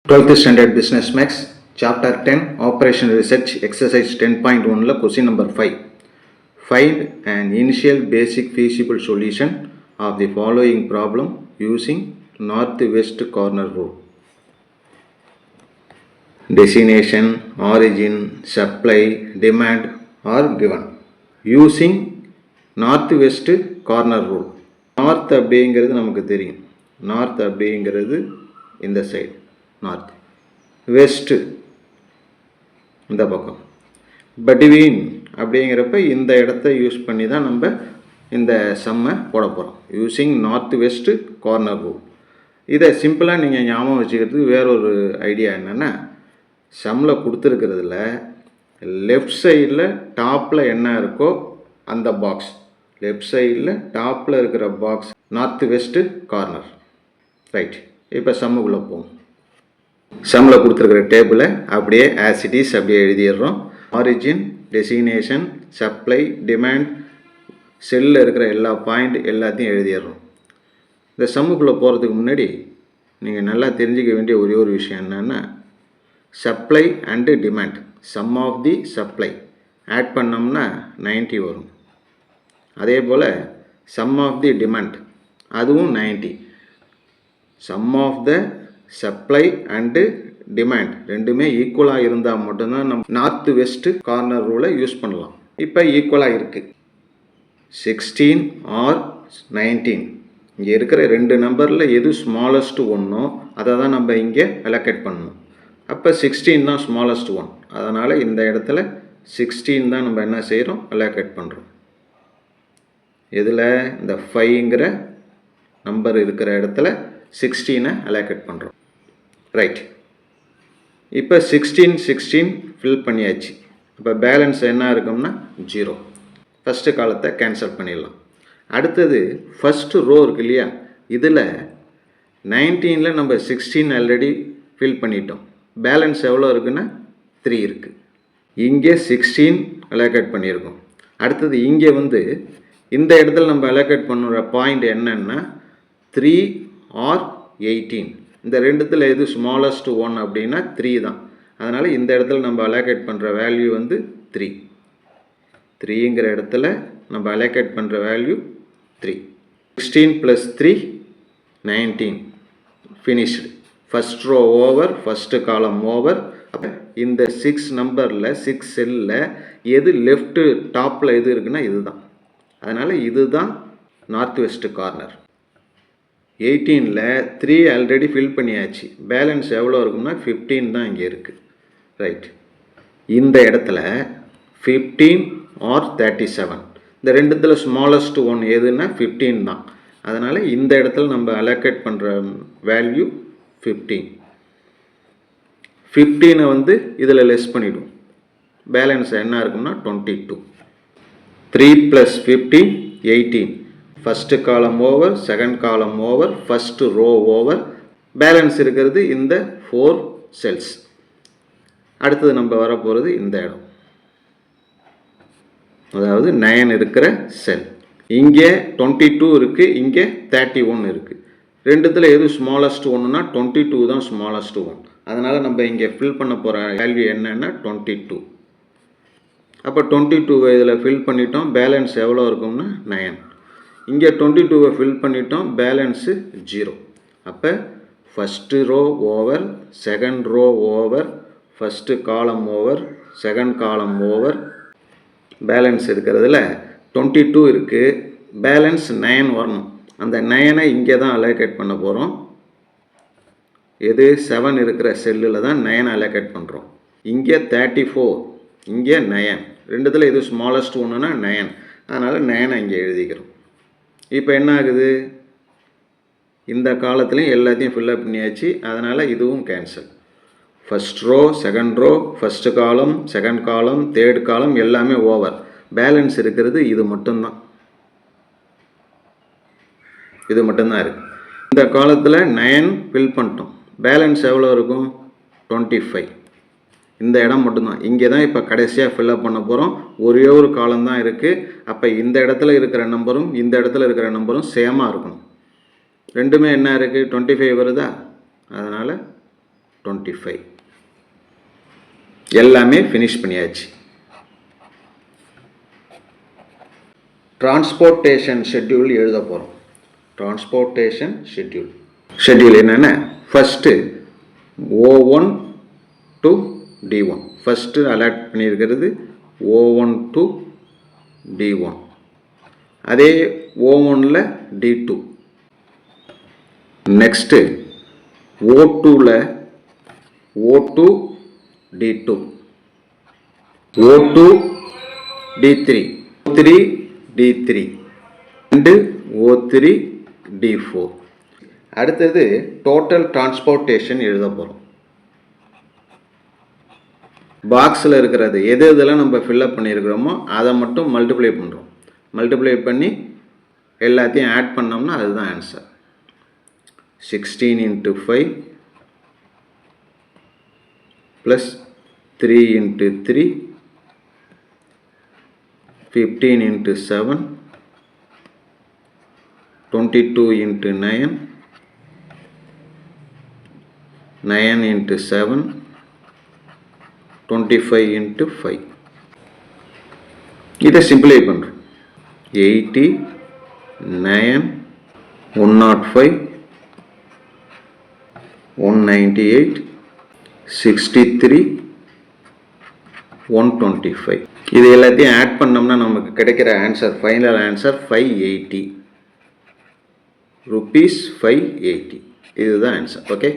12th Standard Business Max, Chapter 10, Operation Research, Exercise 10.1, question number 5. Find an initial basic feasible solution of the following problem using northwest corner rule. Destination, origin, supply, demand are given. Using northwest corner rule. North அப்படிங்கிறது நமக்கு தெரியும். North அப்படிங்கிறது இந்த side. North west இந்த பக்கம் between அப்படிங்கிறப்ப இந்த இடத்த யூஸ் பண்ணி தான் நம்ம இந்த சம்மை போட போகிறோம் using north west corner rule. இதை சிம்பிளாக நீங்கள் ஞாபகம் வச்சுக்கிறதுக்கு வேறொரு ஐடியா என்னென்னா, சம்மில் கொடுத்துருக்கிறதுல லெஃப்ட் சைடில் டாப்பில் என்ன இருக்கோ அந்த பாக்ஸ், லெஃப்ட் சைடில் டாப்பில் இருக்கிற box north west corner. Right, இப்போ சம்முக்குள்ளே போவோம். சம்மில் கொடுத்துருக்கிற டேபிளை அப்படியே ஆஸ் இட் இஸ் அப்படியே எழுதிடுறோம். ஆரிஜின், டெசிக்னேஷன், சப்ளை, டிமாண்ட், செல்லில் இருக்கிற எல்லா பாயிண்ட் எல்லாத்தையும் எழுதிடுறோம். இந்த சம்முக்குள்ளே போகிறதுக்கு முன்னாடி நீங்கள் நல்லா தெரிஞ்சிக்க வேண்டிய ஒரே ஒரு விஷயம் என்னென்னா, supply and demand, sum of the supply add பண்ணோம்னா 90 வரும். அதே போல் சம் ஆஃப் தி டிமாண்ட் அதுவும் 90. Sum of the supply and demand ரெண்டுமே ஈக்குவலாக இருந்தால் மட்டும்தான் நம்ம நார்த் வெஸ்ட்டு கார்னர் ரூலை யூஸ் பண்ணலாம். இப்போ ஈக்குவலாக இருக்குது. 16 ஆர் 19, இங்கே இருக்கிற ரெண்டு நம்பரில் எது ஸ்மாலஸ்ட் ஒன்றோ அதை தான் நம்ம இங்கே அலோகேட் பண்ணணும். அப்போ 16 தான் ஸ்மாலஸ்ட் ஒன், அதனால் இந்த இடத்துல 16 தான் நம்ம என்ன செய்கிறோம், அலோகேட் பண்ணுறோம். இதில் இந்த 5ங்கிற நம்பர் இருக்கிற இடத்துல 16 அலோகேட் பண்ணுறோம். ரைட், இப்போ 16 ஃபில் பண்ணியாச்சு. இப்போ பேலன்ஸ் என்ன இருக்கும்னா 0. ஃபஸ்ட்டு காலத்தை கேன்சல் பண்ணிடலாம். அடுத்தது ஃபஸ்ட்டு ரோ இருக்கு இல்லையா, இதில் 19ல் நம்ம 16 ஆல்ரெடி ஃபில் பண்ணிட்டோம். பேலன்ஸ் எவ்வளோ இருக்குன்னா 3 இருக்குது. இங்கே 16 அலோகேட் பண்ணியிருக்கோம். அடுத்தது இங்கே இந்த இடத்துல நம்ம அலோகேட் பண்ணுற பாயிண்ட் என்னன்னா 3 ஆர் 18. இந்த ரெண்டுத்தில் எது ஸ்மாலஸ்ட் ஒன் அப்படின்னா 3 தான். அதனால் இந்த இடத்துல நம்ம அலோகேட் பண்ணுற வேல்யூ 3. 3ங்கிற இடத்துல நம்ம அலோகேட் பண்ணுற value 3. 16 + 3 19. Finished. First rho over, first காலம் ஓவர். அப்போ இந்த 6 நம்பரில் 6 செல்லில் எது லெஃப்ட்டு டாப்பில் எது இருக்குன்னா இதுதான். அதனால் இதுதான் நார்த் வெஸ்ட் கார்னர். 18ல் 3 ஆல்ரெடி ஃபில் பண்ணியாச்சு. பேலன்ஸ் எவ்வளோ இருக்கும்னா 15 தான் இங்கே இருக்குது. ரைட், இந்த இடத்துல 15 ஆர் 37, இந்த ரெண்டுத்தில் ஸ்மாலஸ்ட் ஒன் எதுன்னா 15 தான். அதனால் இந்த இடத்துல நம்ம அலோகேட் பண்ணுற வேல்யூ 15. 15 இதில் லெஸ் பண்ணிவிடும். பேலன்ஸ் என்ன இருக்கும்னா 22. 3 + 15 18. ஃபஸ்ட்டு காலம் over, second column over, first rho over. Balance இருக்கிறது இந்த 4 செல்ஸ். அடுத்தது நம்ம வரப்போகிறது இந்த இடம், அதாவது 9 இருக்கிற செல். இங்கே 22 இருக்குது, இங்கே 31 இருக்குது. ரெண்டுத்தில் எது ஸ்மாலஸ்ட் ஒன்றுனா 22 தான் ஸ்மாலஸ்ட் ஒன். அதனால் நம்ம இங்கே ஃபில் பண்ண போகிற வேல்யூ என்னன்னா 22. அப்போ 22 இதில் ஃபில் பண்ணிட்டோம். பேலன்ஸ் எவ்வளோ இருக்கும்னா 9. இங்கே 22 ஃபில் பண்ணிட்டோம். பேலன்ஸு 0. அப்போ first rho over, second rho over, first காலம் over, second column over. Balance இருக்கிறதுல 22 இருக்குது. பேலன்ஸ் 9 வரணும். அந்த 9ஐ இங்கே தான் அலோகேட் பண்ண போகிறோம். எது 7 இருக்கிற செல்லில் தான் 9 அலோகேட் பண்ணுறோம். இங்கே 34, இங்கே 9. ரெண்டுத்தில் எது ஸ்மாலஸ்ட் ஒன்றுனா 9. அதனால் 9 இங்கே எழுதிக்கிறோம். இப்போ என்ன ஆகுது, இந்த காலத்துலேயும் எல்லாத்தையும் ஃபில்லப் பண்ணியாச்சு. அதனால் இதுவும் cancel. First row, second row, first column, second column, third column எல்லாமே ஓவர். பேலன்ஸ் இருக்கிறது இது மட்டும்தான், இது மட்டும்தான் இருக்குது. இந்த காலத்தில் 9 ஃபில் பண்ணிட்டோம். பேலன்ஸ் எவ்வளோ இருக்கும் 25. இந்த இடம் மட்டும்தான். இங்கே தான் இப்போ கடைசியாக ஃபில்லப் பண்ண போகிறோம். ஒரே ஒரு காலம் தான் இருக்குது. அப்போ இந்த இடத்துல இருக்கிற நம்பரும் இந்த இடத்துல இருக்கிற நம்பரும் சேமாக இருக்கணும். ரெண்டுமே என்ன இருக்குது 25 வருதா, அதனால் 25. எல்லாமே ஃபினிஷ் பண்ணியாச்சு. டிரான்ஸ்போர்ட்டேஷன் ஷெட்யூல் எழுத போகிறோம். டிரான்ஸ்போர்ட்டேஷன் ஷெட்யூல் என்னென்ன? First O1 to D1. First allot பண்ணியிருக்கிறது O1 to D1. அதே O1ல் D2. Next O2ல் O2 D2. O2 D3. O3 D3 and O3 D4. அடுத்தது டோட்டல் டிரான்ஸ்போர்ட்டேஷன் எழுத போகிறோம். பாக்ஸில் இருக்கிறது எதெல்லாம் நம்ம ஃபில்லப் பண்ணியிருக்கிறோமோ அதை மட்டும் மல்டிப்ளை பண்ணுறோம். மல்டிப்ளை பண்ணி எல்லாத்தையும் ஆட் பண்ணோம்னா அதுதான் answer. 16 into 5 plus 3 into 3 15 into 7 22 into 9 9 into 7 25 into 5. இதை சிம்பிளை பண்ணுறோம். 80 9 105 198 63 125. இது எல்லாத்தையும் ஆட் பண்ணோம்னா நமக்கு கிடைக்கிற ஆன்சர், ஃபைனல் ஆன்சர் 580 rupees 580. இதுதான் ஆன்சர். ஓகே.